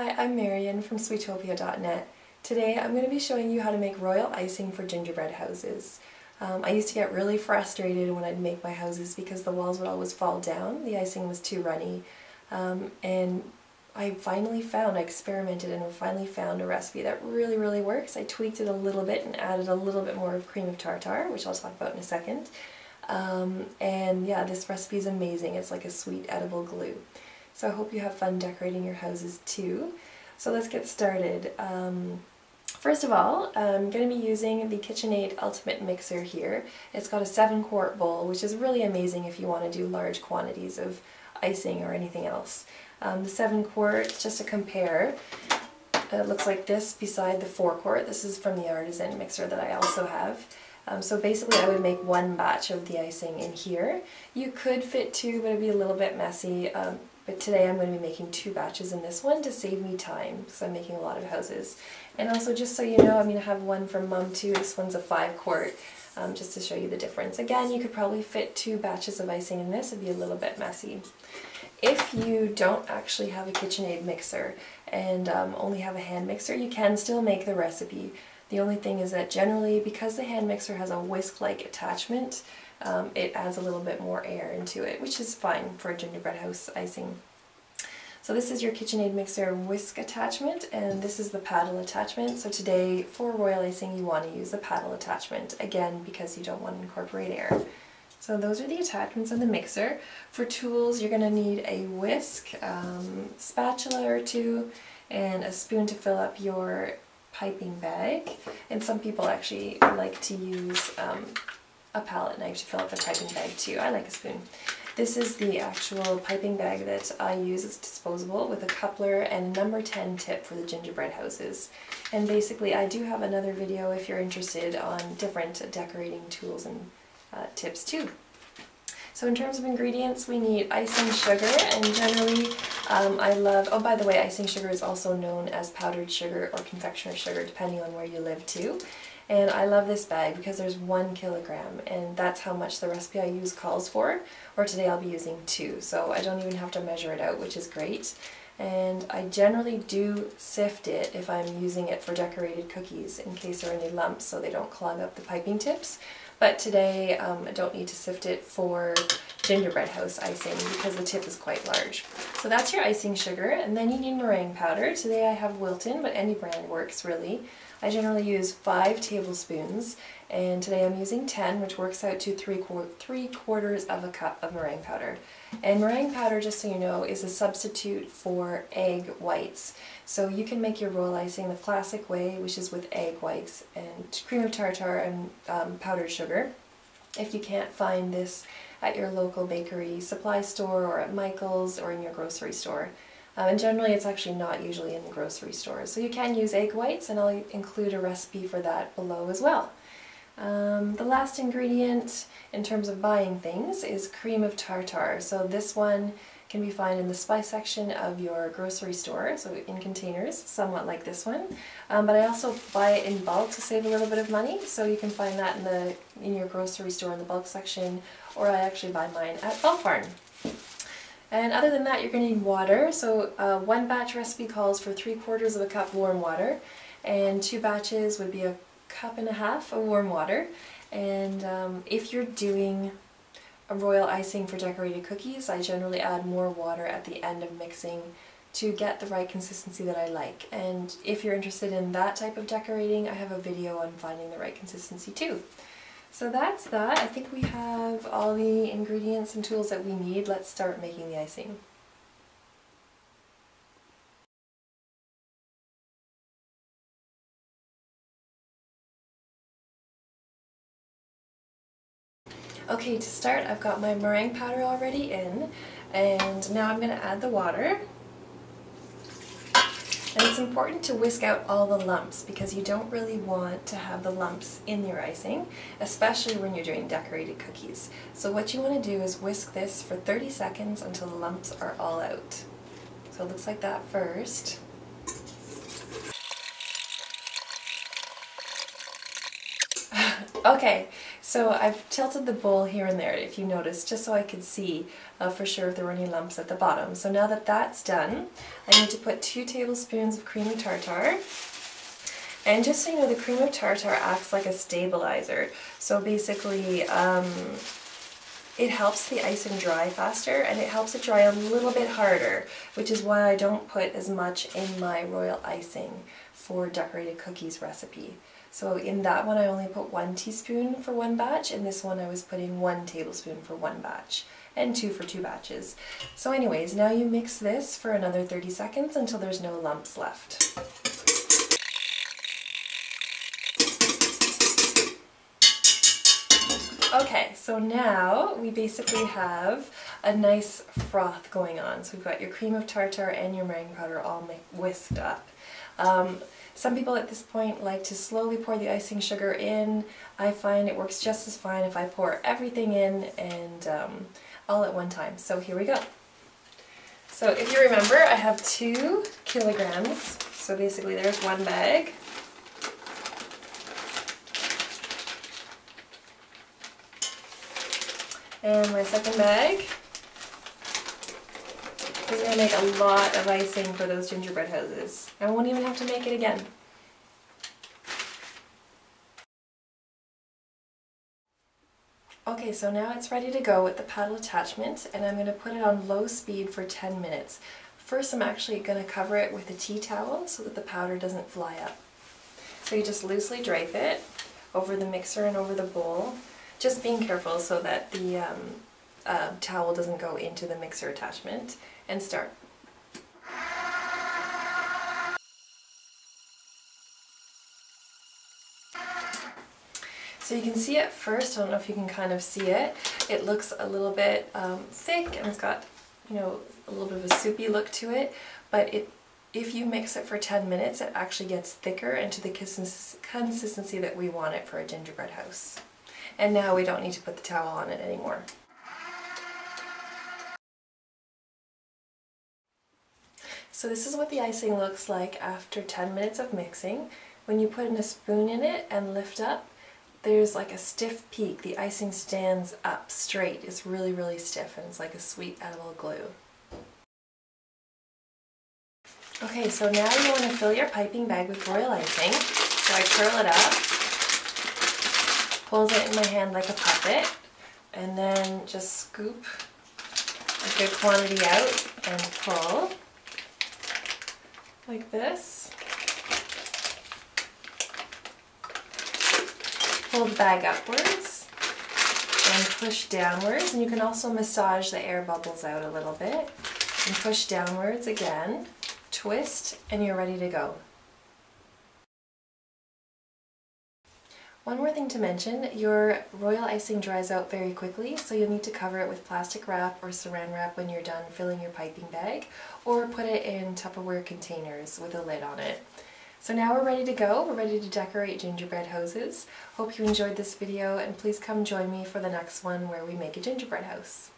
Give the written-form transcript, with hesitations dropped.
Hi, I'm Marian from Sweetopia.net. Today I'm going to be showing you how to make royal icing for gingerbread houses. I used to get really frustrated when I'd make my houses because the walls would always fall down, the icing was too runny, and I experimented and finally found a recipe that really works. I tweaked it a little bit and added a little bit more of cream of tartar, which I'll talk about in a second. And yeah, this recipe is amazing. It's like a sweet edible glue. So I hope you have fun decorating your houses too. So let's get started. First of all, I'm going to be using the KitchenAid Ultimate Mixer here. It's got a 7-quart bowl, which is really amazing if you want to do large quantities of icing or anything else. The 7-quart, just to compare, it looks like this beside the 4-quart. This is from the Artisan mixer that I also have. So basically I would make one batch of the icing in here. You could fit 2, but it'd be a little bit messy. But today I'm going to be making 2 batches in this one to save me time, because I'm making a lot of houses. And also, just so you know, I'm going to have one from Mum too. This one's a 5-quart, just to show you the difference. Again, you could probably fit 2 batches of icing in this. It'd be a little bit messy. If you don't actually have a KitchenAid mixer and only have a hand mixer, you can still make the recipe. The only thing is that generally, because the hand mixer has a whisk-like attachment, it adds a little bit more air into it, which is fine for a gingerbread house icing. So this is your KitchenAid mixer whisk attachment, and this is the paddle attachment. So today, for royal icing, you want to use the paddle attachment, again, because you don't want to incorporate air. So those are the attachments of the mixer. For tools, you're going to need a whisk, spatula or 2, and a spoon to fill up your piping bag. And some people actually like to use a palette knife to fill up the piping bag too. I like a spoon. This is the actual piping bag that I use. It's disposable with a coupler and a number 10 tip for the gingerbread houses. And basically I do have another video if you're interested on different decorating tools and tips too. So in terms of ingredients, we need icing sugar, and generally I love, oh by the way, icing sugar is also known as powdered sugar or confectioner's sugar depending on where you live too. And I love this bag because there's 1 kilogram, and that's how much the recipe I use calls for, or today I'll be using 2, so I don't even have to measure it out, which is great. And I generally do sift it if I'm using it for decorated cookies in case there are any lumps so they don't clog up the piping tips. But today I don't need to sift it for gingerbread house icing because the tip is quite large. So that's your icing sugar, and then you need meringue powder. Today I have Wilton, but any brand works really. I generally use 5 tablespoons, and today I'm using 10, which works out to 3/4 of a cup of meringue powder. And meringue powder, just so you know, is a substitute for egg whites. So you can make your royal icing the classic way, which is with egg whites and cream of tartar and powdered sugar. If you can't find this at your local bakery supply store or at Michael's or in your grocery store. And generally it's actually not usually in the grocery stores. So you can use egg whites, and I'll include a recipe for that below as well. The last ingredient in terms of buying things is cream of tartar. So this one can be found in the spice section of your grocery store, so in containers, somewhat like this one. But I also buy it in bulk to save a little bit of money, so you can find that in your grocery store in the bulk section, or I actually buy mine at Bulk Barn. And other than that, you're going to need water. So 1 batch recipe calls for 3/4 of a cup warm water, and 2 batches would be 1.5 cups of warm water. And if you're doing a royal icing for decorated cookies, I generally add more water at the end of mixing to get the right consistency that I like. And if you're interested in that type of decorating, I have a video on finding the right consistency too. So that's that. I think we have all the ingredients and tools that we need. Let's start making the icing. Okay, to start, I've got my meringue powder already in, and now I'm going to add the water. And it's important to whisk out all the lumps because you don't really want to have the lumps in your icing, especially when you're doing decorated cookies. So what you want to do is whisk this for 30 seconds until the lumps are all out. So it looks like that first. Okay, so I've tilted the bowl here and there, if you notice, just so I could see for sure if there were any lumps at the bottom. So now that that's done, I need to put 2 tablespoons of cream of tartar. And just so you know, the cream of tartar acts like a stabilizer. So basically, it helps the icing dry faster, and it helps it dry a little bit harder, which is why I don't put as much in my royal icing for decorated cookies recipe. So in that one I only put 1 teaspoon for 1 batch, and this one I was putting 1 tablespoon for 1 batch, and 2 for 2 batches. So anyways, now you mix this for another 30 seconds until there's no lumps left. Okay, so now we basically have a nice froth going on. So we've got your cream of tartar and your meringue powder all whisked up. Some people at this point like to slowly pour the icing sugar in. I find it works just as fine if I pour everything in and all at one time. So here we go. So if you remember, I have 2 kilograms. So basically there's 1 bag. And my second bag is going to make a lot of icing for those gingerbread houses. I won't even have to make it again. Okay, so now it's ready to go with the paddle attachment, and I'm going to put it on low speed for 10 minutes. First, I'm actually going to cover it with a tea towel so that the powder doesn't fly up. So you just loosely drape it over the mixer and over the bowl, just being careful so that the towel doesn't go into the mixer attachment, and start. So you can see at first, I don't know if you can kind of see it, it looks a little bit thick, and it's got, you know, a little bit of a soupy look to it, but if you mix it for 10 minutes, it actually gets thicker and to the consistency that we want it for a gingerbread house. And now we don't need to put the towel on it anymore. So this is what the icing looks like after 10 minutes of mixing. When you put in a spoon in it and lift up, there's like a stiff peak. The icing stands up straight. It's really, really stiff, and it's like a sweet edible glue. Okay, so now you want to fill your piping bag with royal icing. So I curl it up, hold it in my hand like a puppet, and then just scoop a good quantity out and pull like this. Pull the bag upwards and push downwards, and you can also massage the air bubbles out a little bit and push downwards again, twist, and you're ready to go. One more thing to mention, your royal icing dries out very quickly, so you'll need to cover it with plastic wrap or saran wrap when you're done filling your piping bag, or put it in Tupperware containers with a lid on it. So now we're ready to go. We're ready to decorate gingerbread houses. Hope you enjoyed this video, and please come join me for the next one where we make a gingerbread house.